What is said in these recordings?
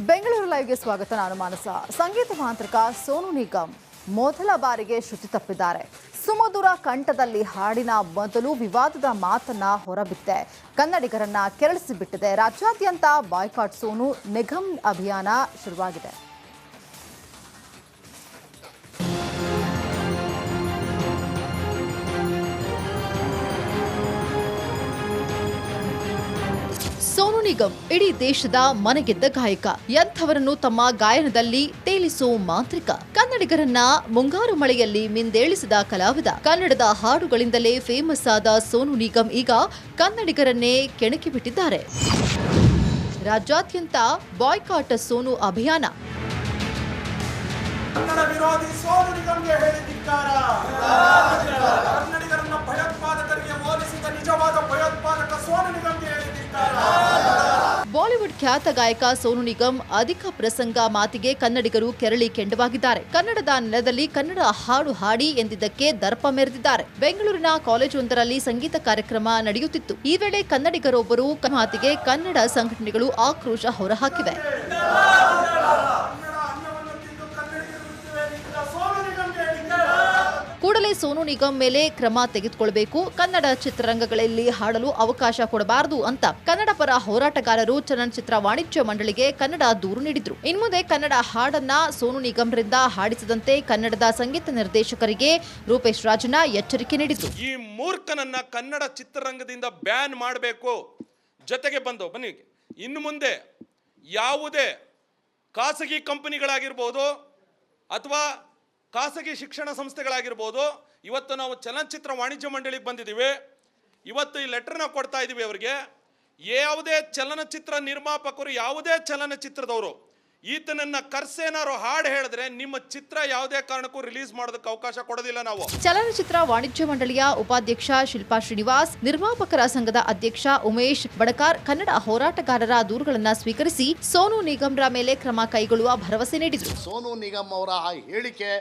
ಬೆಂಗಳೂರು ಲೈವ್ಗೆ ಸ್ವಾಗತ. ನಾನು ಮಾನಸ. ಸಂಗೀತ ಮಾಂತ್ರಿಕ ಸೋನು ನಿಗಮ್ ಮೊದಲ ಬಾರಿಗೆ ಶ್ರುತಿ ತಪ್ಪಿದ್ದಾರೆ. ಸುಮಧುರ ಕಂಠದಲ್ಲಿ ಹಾಡಿನ ಮೊದಲು ವಿವಾದದ ಮಾತನ್ನ ಹೊರಬಿತ್ತೆ ಕನ್ನಡಿಗರನ್ನ ಕೆರಳಿಸಿಬಿಟ್ಟಿದೆ. ರಾಜ್ಯಾದ್ಯಂತ ಬಾಯ್ಕಾಟ್ ಸೋನು ನಿಗಮ್ ಅಭಿಯಾನ ಶುರುವಾಗಿದೆ. ಸೋನು ನಿಗಮ್ ಇಡೀ ದೇಶದ ಮನಗೆದ್ದ ಗಾಯಕ. ಎಂಥವರನ್ನು ತಮ್ಮ ಗಾಯನದಲ್ಲಿ ತೇಲಿಸೋ ಮಾಂತ್ರಿಕ. ಕನ್ನಡಿಗರನ್ನ ಮುಂಗಾರು ಮಳೆಯಲ್ಲಿ ಮಿಂದೇಳಿಸಿದ ಕಲಾವಿದ. ಕನ್ನಡದ ಹಾಡುಗಳಿಂದಲೇ ಫೇಮಸ್ ಆದ ಸೋನು ನಿಗಮ್ ಈಗ ಕನ್ನಡಿಗರನ್ನೇ ಕೆಣಕಿ ಬಿಟ್ಟಿದ್ದಾರೆ. ರಾಜ್ಯಾದ್ಯಂತ ಬಾಯ್ಕಾಟ್ ಸೋನು ಅಭಿಯಾನ. ಕನ್ನಡ ವಿರೋಧಿ ಸೋನು ನಿಗಮ್ಗೆ ಹೇಳಿದ್ದಾರೆ. ಕನ್ನಡಿಗರನ್ನ ಭಯೋತ್ಪಾದಕರಿಗೆ ಹೋಲಿಸಿದ ನಿಜವಾದ ಭಯೋತ್ಪಾದಕ ಸೋನು ನಿಗಮ್ಗೆ ಹೇಳಿದ್ದಾರೆ. ಬಾಲಿವುಡ್ ಖ್ಯಾತ ಗಾಯಕ ಸೋನು ನಿಗಮ್ ಅಧಿಕ ಪ್ರಸಂಗ ಮಾತಿಗೆ ಕನ್ನಡಿಗರು ಕೆರಳಿ ಕೆಂಡವಾಗಿದ್ದಾರೆ. ಕನ್ನಡದ ನೆಲದಲ್ಲಿ ಕನ್ನಡ ಹಾಡು ಹಾಡಿ ಎಂದಿದ್ದಕ್ಕೆ ದರ್ಪ ಮೆರೆದಿದ್ದಾರೆ. ಬೆಂಗಳೂರಿನ ಕಾಲೇಜೊಂದರಲ್ಲಿ ಸಂಗೀತ ಕಾರ್ಯಕ್ರಮ ನಡೆಯುತ್ತಿತ್ತು. ಈ ವೇಳೆ ಕನ್ನಡಿಗರೊಬ್ಬರು ಮಾತಿಗೆ ಕನ್ನಡ ಸಂಘಟನೆಗಳು ಆಕ್ರೋಶ ಹೊರಹಾಕಿವೆ. ಕೂಡಲೇ ಸೋನು ನಿಗಮ್ ಮೇಲೆ ಕ್ರಮ ತೆಗೆದುಕೊಳ್ಳಬೇಕು, ಕನ್ನಡ ಚಿತ್ರರಂಗಗಳಲ್ಲಿ ಹಾಡಲು ಅವಕಾಶ ಕೊಡಬಾರದು ಅಂತ ಕನ್ನಡ ಪರ ಹೋರಾಟಗಾರರು ಚಲನಚಿತ್ರ ವಾಣಿಜ್ಯ ಮಂಡಳಿಗೆ ಕನ್ನಡ ದೂರು ನೀಡಿದ್ರು. ಇನ್ಮುಂದೆ ಕನ್ನಡ ಹಾಡನ್ನ ಸೋನು ನಿಗಮ್ರಿಂದ ಹಾಡಿಸದಂತೆ ಕನ್ನಡದ ಸಂಗೀತ ನಿರ್ದೇಶಕರಿಗೆ ರೂಪೇಶ್ ರಾಜಣ್ಣ ಎಚ್ಚರಿಕೆ ನೀಡಿದ್ರು. ಈ ಮೂರ್ಖನನ್ನ ಕನ್ನಡ ಚಿತ್ರರಂಗದಿಂದ ಬ್ಯಾನ್ ಮಾಡಬೇಕು. ಜೊತೆಗೆ ಬನ್ನಿ, ಇನ್ನು ಮುಂದೆ ಯಾವುದೇ ಖಾಸಗಿ ಕಂಪನಿಗಳಾಗಿರ್ಬೋದು ಅಥವಾ ಖಾಸಗಿ ಶಿಕ್ಷಣ ಸಂಸ್ಥೆಗಳಾಗಿರ್ಬೋದು, ಇವತ್ತು ನಾವು ಚಲನಚಿತ್ರ ವಾಣಿಜ್ಯ ಮಂಡಳಿಗೆ ಬಂದಿದ್ದೀವಿ. ಇವತ್ತು ಈ ಲೆಟರ್ನ ಕೊಡ್ತಾ ಇದ್ದೀವಿ ಅವರಿಗೆ. ಯಾವುದೇ ಚಲನಚಿತ್ರ ನಿರ್ಮಾಪಕರು, ಯಾವುದೇ ಚಲನಚಿತ್ರದವರು ಈತನನ್ನ ಕರ್ಸೇನಾರು ಹಾಡು ಹೇಳಿದ್ರೆ ನಿಮ್ಮ ಚಿತ್ರ ಯಾವುದೇ ಕಾರಣಕ್ಕೂ ರಿಲೀಸ್ ಮಾಡೋದಕ್ಕೆ ಅವಕಾಶ ಕೊಡೋದಿಲ್ಲ ನಾವು. ಚಲನಚಿತ್ರ ವಾಣಿಜ್ಯ ಮಂಡಳಿಯ ಉಪಾಧ್ಯಕ್ಷ ಶಿಲ್ಪಾ ಶ್ರೀನಿವಾಸ್, ನಿರ್ಮಾಪಕರ ಸಂಘದ ಅಧ್ಯಕ್ಷ ಉಮೇಶ್ ಬಡಕಾರ್ ಕನ್ನಡ ಹೋರಾಟಗಾರರ ದೂರುಗಳನ್ನು ಸ್ವೀಕರಿಸಿ ಸೋನು ನಿಗಮ್ರ ಮೇಲೆ ಕ್ರಮ ಕೈಗೊಳ್ಳುವ ಭರವಸೆ ನೀಡಿದರು. ಸೋನು ನಿಗಮ್ ಅವರ ಆ ಹೇಳಿಕೆ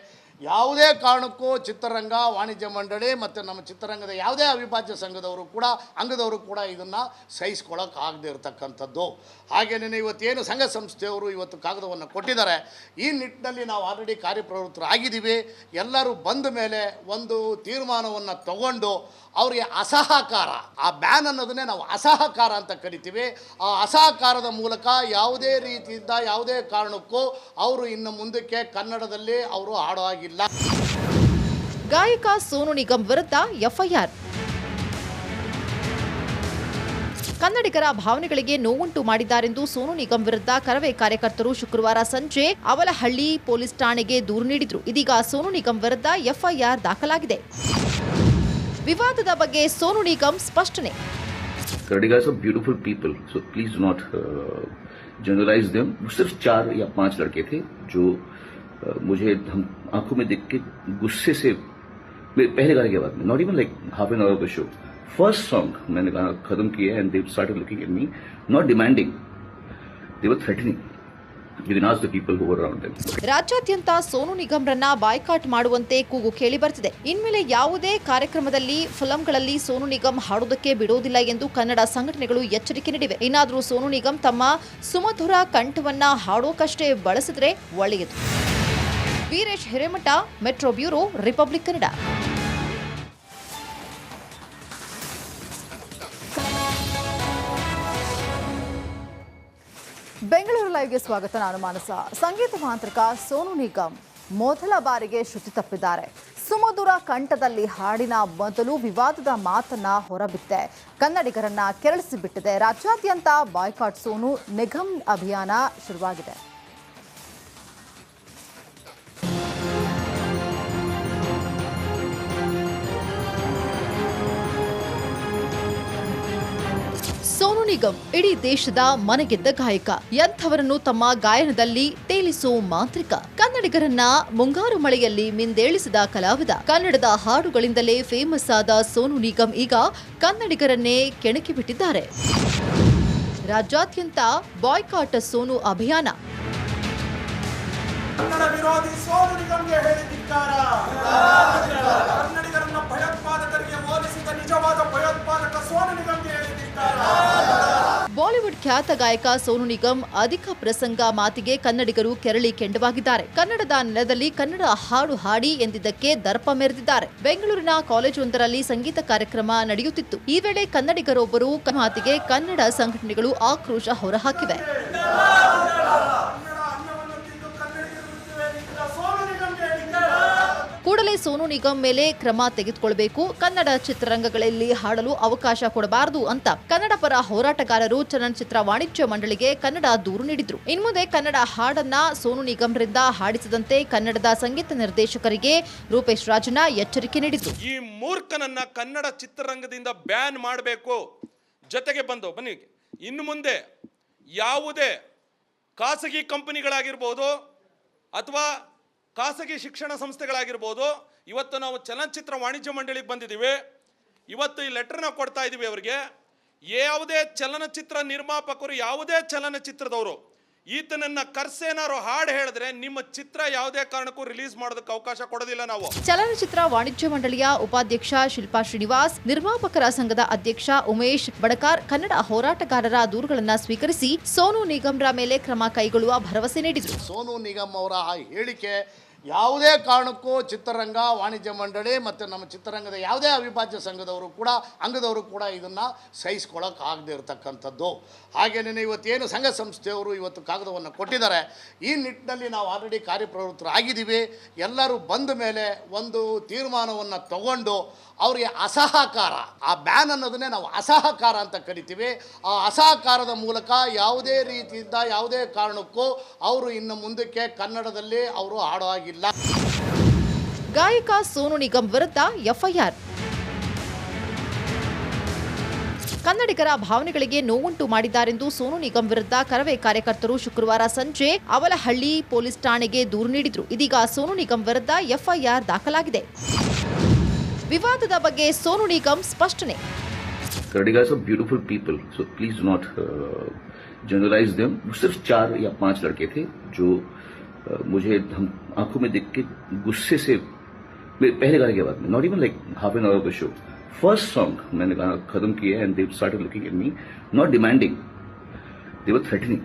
ಯಾವುದೇ ಕಾರಣಕ್ಕೂ ಚಿತ್ರರಂಗ ವಾಣಿಜ್ಯ ಮಂಡಳಿ ಮತ್ತು ನಮ್ಮ ಚಿತ್ರರಂಗದ ಯಾವುದೇ ಅವಿಭಾಜ್ಯ ಅಂಗದವರು ಕೂಡ ಇದನ್ನು ಸಹಿಸ್ಕೊಳ್ಳೋಕ್ಕಾಗದೇ ಇರತಕ್ಕಂಥದ್ದು. ಹಾಗೆಯೇ ಇವತ್ತೇನು ಸಂಘ ಸಂಸ್ಥೆಯವರು ಇವತ್ತು ಕಾಗದವನ್ನು ಕೊಟ್ಟಿದ್ದಾರೆ, ಈ ನಿಟ್ಟಿನಲ್ಲಿ ನಾವು ಆಲ್ರೆಡಿ ಕಾರ್ಯಪ್ರವೃತ್ತರಾಗಿದ್ದೀವಿ. ಎಲ್ಲರೂ ಬಂದ ಮೇಲೆ ಒಂದು ತೀರ್ಮಾನವನ್ನು ತಗೊಂಡು ಅವರಿಗೆ ಅಸಹಕಾರ, ಆ ಬ್ಯಾನ್ ಅನ್ನೋದನ್ನೇ ನಾವು ಅಸಹಕಾರ ಅಂತ ಕರಿತೀವಿ. ಆ ಅಸಹಕಾರದ ಮೂಲಕ ಯಾವುದೇ ರೀತಿಯಿಂದ ಯಾವುದೇ ಕಾರಣಕ್ಕೂ ಅವರು ಇನ್ನು ಮುಂದಕ್ಕೆ ಕನ್ನಡದಲ್ಲಿ ಅವರು ಹಾಡೋ ಹಾಗಿಲ್ಲ. ಗಾಯಕ ಸೋನು ನಿಗಮ್ ವಿರುದ್ಧ ಎಫ್ಐಆರ್. ಕನ್ನಡಿಗರ ಭಾವನೆಗಳಿಗೆ ನೋವುಂಟು ಮಾಡಿದ್ದಾರೆಂದು ಸೋನು ನಿಗಮ್ ವಿರುದ್ಧ ಕರವೇ ಕಾರ್ಯಕರ್ತರು ಶುಕ್ರವಾರ ಸಂಜೆ ಅವಲಹಳ್ಳಿ ಪೊಲೀಸ್ ಠಾಣೆಗೆ ದೂರು ನೀಡಿದ್ರು. ಇದೀಗ ಸೋನು ನಿಗಮ್ ವಿರುದ್ಧ ಎಫ್ಐಆರ್ ದಾಖಲಾಗಿದೆ. ವಿವಾದದ ಬಗ್ಗೆ ಸೋನು ನಿಗಮ್ ಸ್ಪಷ್ಟನೆ. Karadigas are beautiful people, so please do not generalize them. सिर्फ 4 या 5 लड़के थे जो मुझे हम आंखों में देख के गुस्से से पहले गाने के बाद में, not even like half an hour of the show, first song मैंने गाना खत्म किया and they started looking at me, not demanding, they were threatening. You can ask the people who were around them. ರಾಜ್ಯಾದ್ಯಂತ Sonu ನಿಗಮ್ರನ್ನ boycott ಮಾಡುವಂತೆ ಕೂಗು ಕೇಳಿ ಬರ್ತಿದೆ. ಇನ್ಮೇಲೆ ಯಾವುದೇ ಕಾರ್ಯಕ್ರಮದಲ್ಲಿ ಫಿಲ್ಮ್ಗಳಲ್ಲಿ ಸೋನು ನಿಗಮ್ ಹಾಡೋದಕ್ಕೆ ಬಿಡೋದಿಲ್ಲ ಎಂದು ಕನ್ನಡ ಸಂಘಟನೆಗಳು ಎಚ್ಚರಿಕೆ ನೀಡಿವೆ. ಇನ್ನಾದರೂ ಸೋನು ನಿಗಮ್ ತಮ್ಮ ಸುಮಧುರ ಕಂಠವನ್ನ ಹಾಡೋಕಷ್ಟೇ ಬಳಸಿದ್ರೆ ಒಳ್ಳೆಯದು. Veeresh Hiremath, metro bureau, republic Kannada. Bengaluru ಲೈವ್ಗೆ ಸ್ವಾಗತ. ನಾನು ಮಾನಸ. ಸಂಗೀತ ಮಾಂತ್ರಿಕ ಸೋನು ನಿಗಮ್ ಮೊದಲ ಬಾರಿಗೆ ಶ್ರುತಿ ತಪ್ಪಿದ್ದಾರೆ. ಸುಮಧುರ ಕಂಠದಲ್ಲಿ ಹಾಡಿನ ಮೊದಲು ವಿವಾದದ ಮಾತನ್ನ ಹೊರಬಿತ್ತೆ ಕನ್ನಡಿಗರನ್ನ ಕೆರಳಿಸಿಬಿಟ್ಟಿದೆ. ರಾಜ್ಯಾದ್ಯಂತ ಬಾಯ್ಕಾಟ್ ಸೋನು ನಿಗಮ್ ಅಭಿಯಾನ ಶುರುವಾಗಿದೆ. ಸೋನು ನಿಗಮ್ ಇಡೀ ದೇಶದ ಮನಗೆದ್ದ ಗಾಯಕ. ಎಂಥವರನ್ನು ತಮ್ಮ ಗಾಯನದಲ್ಲಿ ತೇಲಿಸೋ ಮಾಂತ್ರಿಕ. ಕನ್ನಡಿಗರನ್ನ ಮುಂಗಾರು ಮಳೆಯಲ್ಲಿ ಮಿಂದೇಳಿಸಿದ ಕಲಾವಿದ. ಕನ್ನಡದ ಹಾಡುಗಳಿಂದಲೇ ಫೇಮಸ್ ಆದ ಸೋನು ನಿಗಮ್ ಈಗ ಕನ್ನಡಿಗರನ್ನೇ ಕೆಣಕಿ ಬಿಟ್ಟಿದ್ದಾರೆ. ರಾಜ್ಯಾದ್ಯಂತ ಬಾಯ್ಕಾಟ್ ಸೋನು ಅಭಿಯಾನ. ಕನ್ನಡ ವಿರೋಧಿ ಸೋನು ನಿಗಮ್ಗೆ ಹೇಳಿದ್ದಾರೆ. ಕನ್ನಡಿಗರನ್ನ ಭಯೋತ್ಪಾದಕರಿಗೆ ಹೋಲಿಸಿದ ನಿಜವಾದ ಭಯೋತ್ಪಾದಕ ಸೋನು ನಿಗಮ್ಗೆ ಹೇಳಿದ್ದಾರೆ. ಬಾಲಿವುಡ್ ಖ್ಯಾತ ಗಾಯಕ ಸೋನು ನಿಗಮ್ ಅಧಿಕ ಪ್ರಸಂಗ ಮಾತಿಗೆ ಕನ್ನಡಿಗರು ಕೆರಳಿ ಕೆಂಡವಾಗಿದ್ದಾರೆ. ಕನ್ನಡದ ನೆಲದಲ್ಲಿ ಕನ್ನಡ ಹಾಡು ಹಾಡಿ ಎಂದಿದ್ದಕ್ಕೆ ದರ್ಪ ಮೆರೆದಿದ್ದಾರೆ. ಬೆಂಗಳೂರಿನ ಕಾಲೇಜೊಂದರಲ್ಲಿ ಸಂಗೀತ ಕಾರ್ಯಕ್ರಮ ನಡೆಯುತ್ತಿತ್ತು. ಈ ವೇಳೆ ಕನ್ನಡಿಗರೊಬ್ಬರು ಮಾತಿಗೆ ಕನ್ನಡ ಸಂಘಟನೆಗಳು ಆಕ್ರೋಶ ಹೊರಹಾಕಿವೆ. ಕೂಡಲೇ ಸೋನು ನಿಗಮ್ ಮೇಲೆ ಕ್ರಮ ತೆಗೆದುಕೊಳ್ಳಬೇಕು, ಕನ್ನಡ ಚಿತ್ರರಂಗಗಳಲ್ಲಿ ಹಾಡಲು ಅವಕಾಶ ಕೊಡಬಾರದು ಅಂತ ಕನ್ನಡ ಪರ ಹೋರಾಟಗಾರರು ಚಲನಚಿತ್ರ ವಾಣಿಜ್ಯ ಮಂಡಳಿಗೆ ಕನ್ನಡ ದೂರು ನೀಡಿದ್ರು. ಇನ್ಮುಂದೆ ಕನ್ನಡ ಹಾಡನ್ನ ಸೋನು ನಿಗಮ್ರಿಂದ ಹಾಡಿಸದಂತೆ ಕನ್ನಡದ ಸಂಗೀತ ನಿರ್ದೇಶಕರಿಗೆ ರೂಪೇಶ್ ರಾಜಣ್ಣ ಎಚ್ಚರಿಕೆ ನೀಡಿದ್ರು. ಈ ಮೂರ್ಖನನ್ನ ಕನ್ನಡ ಚಿತ್ರರಂಗದಿಂದ ಬ್ಯಾನ್ ಮಾಡಬೇಕು. ಜೊತೆಗೆ ಬನ್ನಿ, ಇನ್ನು ಮುಂದೆ ಯಾವುದೇ ಖಾಸಗಿ ಕಂಪನಿಗಳಾಗಿರ್ಬೋದು ಅಥವಾ ಖಾಸಗಿ ಶಿಕ್ಷಣ ಸಂಸ್ಥೆಗಳಾಗಿರ್ಬೋದು, ಇವತ್ತು ನಾವು ಚಲನಚಿತ್ರ ವಾಣಿಜ್ಯ ಮಂಡಳಿಗೆ ಬಂದಿದ್ದೀವಿ. ಇವತ್ತು ಈ ಲೆಟರ್ನ ಕೊಡ್ತಾ ಇದ್ದೀವಿ ಅವರಿಗೆ. ಯಾವುದೇ ಚಲನಚಿತ್ರ ನಿರ್ಮಾಪಕರು, ಯಾವುದೇ ಚಲನಚಿತ್ರದವರು ಈತನನ್ನ ಕರ್ಸೇನಾರು ಹಾಡು ಹೇಳಿದ್ರೆ ನಿಮ್ಮ ಚಿತ್ರ ಯಾವುದೇ ಕಾರಣಕ್ಕೂ ರಿಲೀಸ್ ಮಾಡೋದಕ್ಕೆ ಅವಕಾಶ ಕೊಡೋದಿಲ್ಲ ನಾವು. ಚಲನಚಿತ್ರ ವಾಣಿಜ್ಯ ಮಂಡಳಿಯ ಉಪಾಧ್ಯಕ್ಷ ಶಿಲ್ಪಾ ಶ್ರೀನಿವಾಸ್, ನಿರ್ಮಾಪಕರ ಸಂಘದ ಅಧ್ಯಕ್ಷ ಉಮೇಶ್ ಬಡಕಾರ್ ಕನ್ನಡ ಹೋರಾಟಗಾರರ ದೂರುಗಳನ್ನು ಸ್ವೀಕರಿಸಿ ಸೋನು ನಿಗಮ್ರ ಮೇಲೆ ಕ್ರಮ ಕೈಗೊಳ್ಳುವ ಭರವಸೆ ನೀಡಿದರು. ಸೋನು ನಿಗಮ್ ಅವರ ಆ ಹೇಳಿಕೆ ಯಾವುದೇ ಕಾರಣಕ್ಕೂ ಚಿತ್ರರಂಗ ವಾಣಿಜ್ಯ ಮಂಡಳಿ ಮತ್ತು ನಮ್ಮ ಚಿತ್ರರಂಗದ ಯಾವುದೇ ಅವಿಭಾಜ್ಯ ಅಂಗದವರು ಕೂಡ ಇದನ್ನು ಸಹಿಸ್ಕೊಳ್ಳೋಕ್ಕಾಗದೇ ಇರತಕ್ಕಂಥದ್ದು. ಹಾಗೇನೇ ಇವತ್ತೇನು ಸಂಘ ಸಂಸ್ಥೆಯವರು ಇವತ್ತು ಕಾಗದವನ್ನು ಕೊಟ್ಟಿದ್ದಾರೆ, ಈ ನಿಟ್ಟಿನಲ್ಲಿ ನಾವು ಆಲ್ರೆಡಿ ಕಾರ್ಯಪ್ರವೃತ್ತರಾಗಿದ್ದೀವಿ. ಎಲ್ಲರೂ ಬಂದ ಮೇಲೆ ಒಂದು ತೀರ್ಮಾನವನ್ನು ತಗೊಂಡು ಅವರಿಗೆ ಅಸಹಕಾರ, ಆ ಬ್ಯಾನ್ ಅನ್ನೋದನ್ನೇ ನಾವು ಅಸಹಕಾರ ಅಂತ ಕರಿತೀವಿ. ಆ ಅಸಹಕಾರದ ಮೂಲಕ ಯಾವುದೇ ರೀತಿಯಿಂದ ಯಾವುದೇ ಕಾರಣಕ್ಕೂ ಅವರು ಇನ್ನು ಮುಂದಕ್ಕೆ ಕನ್ನಡದಲ್ಲಿ ಅವರು ಹಾಡೋ ಹಾಗಿಲ್ಲ. ಗಾಯಕ ಸೋನು ನಿಗಮ್ ವಿರುದ್ಧ ಎಫ್ಐಆರ್. ಕನ್ನಡಿಗರ ಭಾವನೆಗಳಿಗೆ ನೋವುಂಟು ಮಾಡಿದ್ದಾರೆಂದು ಸೋನು ನಿಗಮ್ ವಿರುದ್ಧ ಕರವೇ ಕಾರ್ಯಕರ್ತರು ಶುಕ್ರವಾರ ಸಂಜೆ ಅವಲಹಳ್ಳಿ ಪೊಲೀಸ್ ಠಾಣೆಗೆ ದೂರು ನೀಡಿದ್ರು. ಇದೀಗ ಸೋನು ನಿಗಮ್ ವಿರುದ್ಧ ಎಫ್ಐಆರ್ ದಾಖಲಾಗಿದೆ. ವಿವಾದದ ಬಗ್ಗೆ ಸೋನು ನಿಗಮ್ ಸ್ಪಷ್ಟನೆ. Karadigas are beautiful people, so please do not generalize them. सिर्फ 4 या 5 लड़के थे जो मुझे हम आंखों में देख के गुस्से से मेरे पहले गाने के बाद में, not even like half an hour of the show, first song मैंने गाना खत्म किया and they started looking at me, not demanding, they were threatening.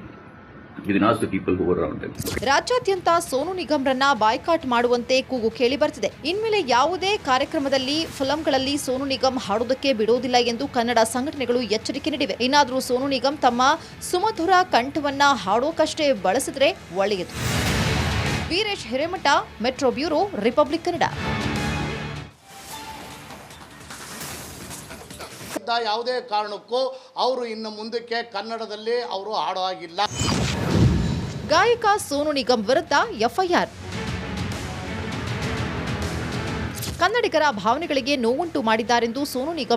You can ask the people who were around them. ರಾಜ್ಯಾದ್ಯಂತ Sonu ನಿಗಮ್ರನ್ನ boycott ಮಾಡುವಂತೆ ಕೂಗು ಕೇಳಿ ಬರ್ತಿದೆ. ಇನ್ಮೇಲೆ ಯಾವುದೇ ಕಾರ್ಯಕ್ರಮದಲ್ಲಿ ಫಿಲ್ಮ್ಗಳಲ್ಲಿ ಸೋನು ನಿಗಮ್ ಹಾಡೋದಕ್ಕೆ ಬಿಡೋದಿಲ್ಲ ಎಂದು ಕನ್ನಡ ಸಂಘಟನೆಗಳು ಎಚ್ಚರಿಕೆ ನೀಡಿವೆ. ಇನ್ನಾದರೂ ಸೋನು ನಿಗಮ್ ತಮ್ಮ ಸುಮಧುರ ಕಂಠವನ್ನ ಹಾಡೋಕಷ್ಟೇ ಬಳಸಿದ್ರೆ ಒಳ್ಳೆಯದು. Veeresh Hiremath, metro bureau, republic Kannada. ಯಾವುದೇ ಕಾರಣಕ್ಕೂ ಅವರು ಇನ್ನು ಮುಂದಕ್ಕೆ ಕನ್ನಡದಲ್ಲಿ ಅವರು ಹಾಡೋ ಹಾಗಿಲ್ಲ. ಗಾಯಕ ಸೋನು ನಿಗಮ್ ವಿರುದ್ಧ ಎಫ್ಐಆರ್. ಕನ್ನಡಿಗರ ಭಾವನೆಗಳಿಗೆ ನೋವುಂಟು ಮಾಡಿದ್ದಾರೆಂದು ಸೋನು ನಿಗಮ್